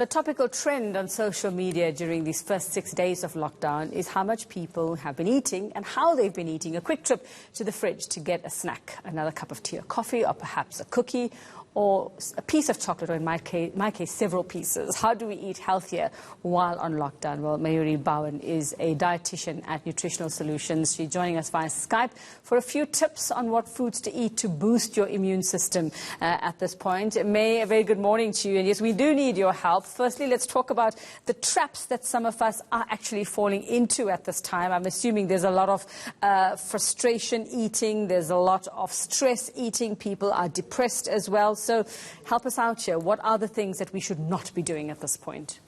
The topical trend on social media during these first 6 days of lockdown is how much people have been eating and how they've been eating. A quick trip to the fridge to get a snack, another cup of tea or coffee, or perhaps a cookie or a piece of chocolate, or in my case, several pieces. How do we eat healthier while on lockdown? Well, Mayuri Bhawan is a dietitian at Nutritional Solutions. She's joining us via Skype for a few tips on what foods to eat to boost your immune system at this point. May, a very good morning to you. And yes, we do need your help. Firstly, let's talk about the traps that some of us are actually falling into at this time. I'm assuming there's a lot of frustration eating. There's a lot of stress eating. People are depressed as well. So help us out here. What are the things that we should not be doing at this point?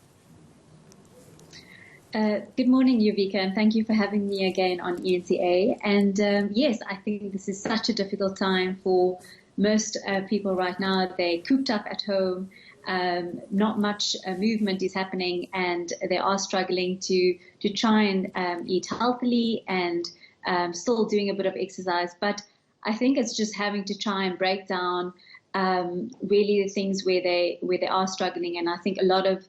Good morning, Yuvika, and thank you for having me again on ENCA. And yes, I think this is such a difficult time for most people right now. They're cooped up at home. Not much movement is happening, and they are struggling to try and eat healthily and still doing a bit of exercise. But I think it's just having to try and break down really the things where they are struggling. And I think a lot of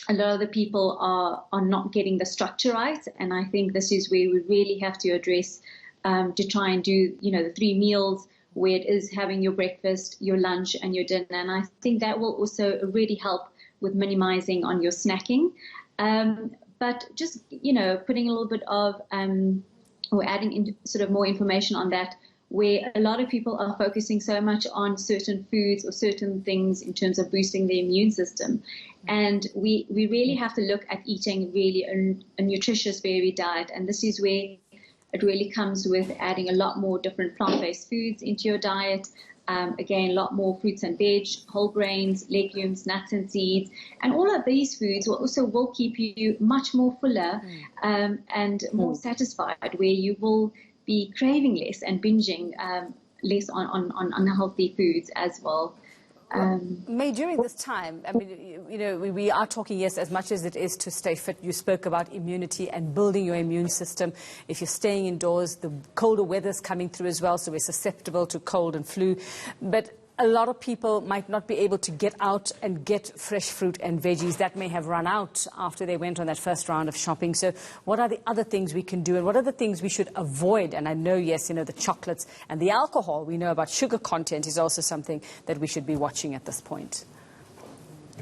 the people are not getting the structure right. And I think this is where we really have to address to try and do, the 3 meals, where it is having your breakfast, your lunch and your dinner. And I think that will also really help with minimizing on your snacking. But just, putting a little bit of, or adding in sort of more information on that, where a lot of people are focusing so much on certain foods or certain things in terms of boosting the immune system. And we really have to look at eating really a nutritious, varied diet. And this is where it really comes with adding a lot more different plant-based foods into your diet. Again, a lot more fruits and veg, whole grains, legumes, nuts and seeds. And all of these foods will keep you much more fuller and more satisfied, where you will be craving less and binging less on unhealthy foods as well. May, during this time, I mean, we are talking, yes, as much as it is to stay fit. You spoke about immunity and building your immune system. If you're staying indoors, the colder weather's coming through as well, so we're susceptible to cold and flu. But a lot of people might not be able to get out and get fresh fruit and veggies that may have run out after they went on that first round of shopping. So what are the other things we can do, and what are the things we should avoid? And I know, yes, the chocolates and the alcohol, we know about sugar content is also something that we should be watching at this point.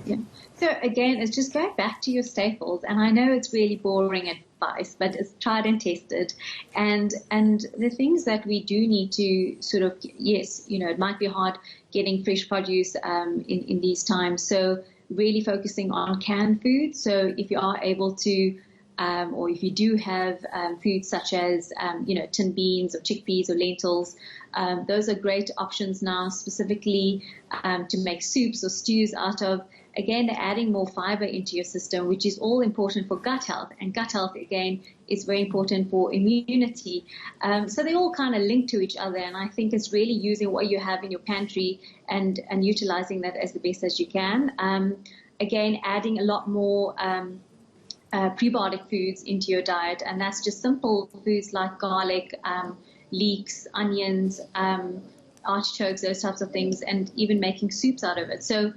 Yeah. So again, it's just going back to your staples. And I know it's really boring advice, but it's tried and tested. And the things that we do need to sort of, yes, it might be hard getting fresh produce in these times. So really focusing on canned food. So if you are able to, or if you do have foods such as, tin beans or chickpeas or lentils, those are great options now, specifically to make soups or stews out of. Again, they're adding more fiber into your system, which is all important for gut health. And gut health, again, is very important for immunity. So they all kind of link to each other. And I think it's really using what you have in your pantry and utilizing that as the best as you can. Again, adding a lot more prebiotic foods into your diet. And that's just simple foods like garlic, leeks, onions, artichokes, those types of things, and even making soups out of it. So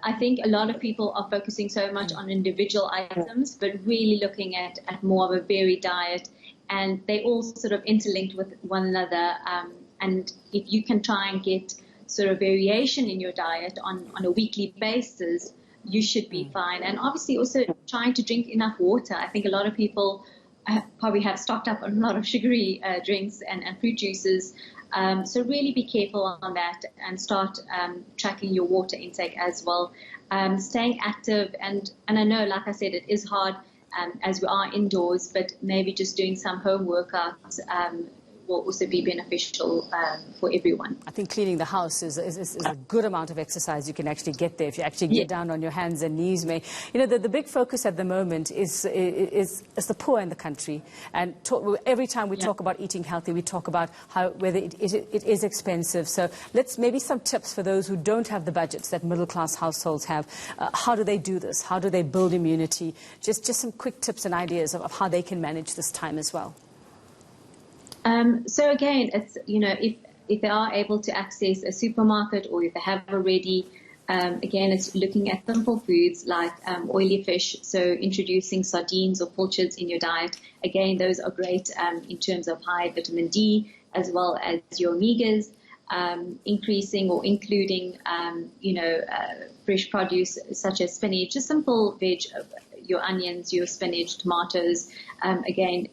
I think a lot of people are focusing so much on individual items, but really looking at more of a varied diet, and they all sort of interlinked with one another. And if you can try and get sort of variation in your diet on a weekly basis, you should be fine. And obviously also trying to drink enough water. I think a lot of people probably have stocked up on a lot of sugary drinks and fruit juices. So really be careful on that and start tracking your water intake as well. Staying active, and I know, like I said, it is hard as we are indoors, but maybe just doing some home workouts will also be beneficial for everyone. I think cleaning the house is a good amount of exercise you can actually get there if you actually get down on your hands and knees, May. The big focus at the moment is the poor in the country. And every time we talk about eating healthy, we talk about whether it is expensive. So let's maybe some tips for those who don't have the budgets that middle-class households have. How do they do this? How do they build immunity? Just some quick tips and ideas of how they can manage this time as well. So again, it's, if they are able to access a supermarket, or if they have already Again, it's looking at simple foods like oily fish, so introducing sardines or pilchards in your diet. Again, those are great in terms of high vitamin D as well as your omegas. Increasing or including, fresh produce such as spinach, just simple veg, your onions, your spinach, tomatoes. Again,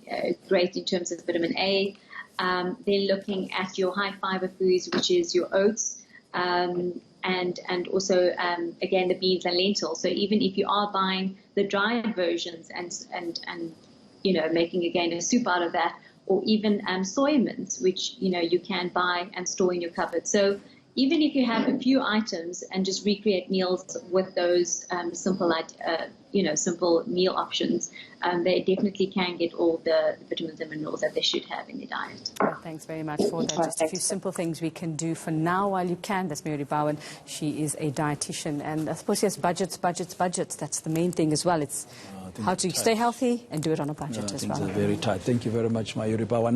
great in terms of vitamin A. Then looking at your high fiber foods, which is your oats. And also, again, the beans and lentils. So even if you are buying the dried versions and making, again, a soup out of that, or even soy mince, which, you can buy and store in your cupboard. So even if you have a few items and just recreate meals with those simple meal options, they definitely can get all the vitamins and minerals that they should have in their diet. Well, thanks very much for that. Just a few simple things we can do for now while you can. That's Mayuri Bhawan. She is a dietitian. And I suppose, yes, budgets. That's the main thing as well. It's how to stay healthy and do it on a budget as well. Things are very tight. Thank you very much, Mayuri Bhawan.